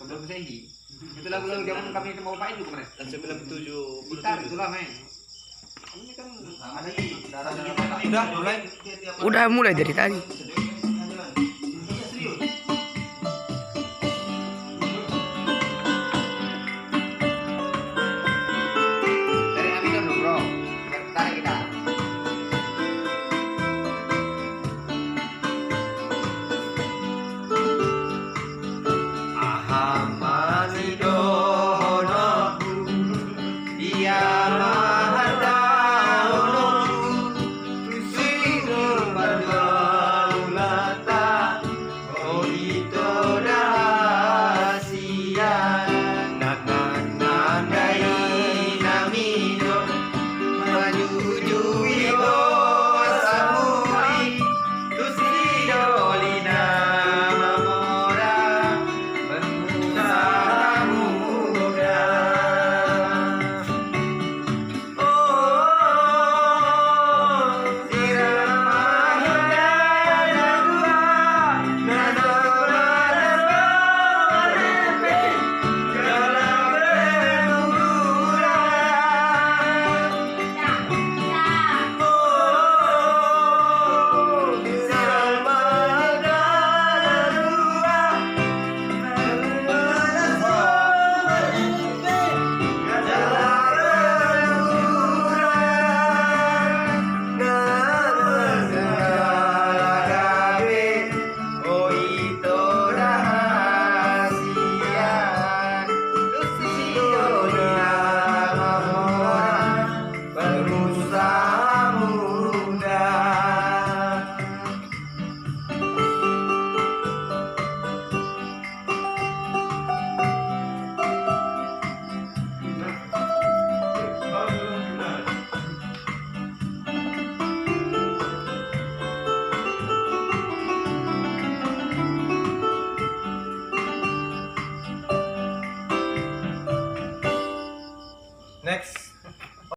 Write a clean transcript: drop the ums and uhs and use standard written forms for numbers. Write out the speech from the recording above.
Udah bisa ini. Itu lagu-lagu zaman kami itu mau pakai juga kemarin. Dan 97 Gitar itulah main. Ini kan ada udah mulai. Udah mulai dari tadi. Dari Aminah dulu bro. Tarik kita. Next.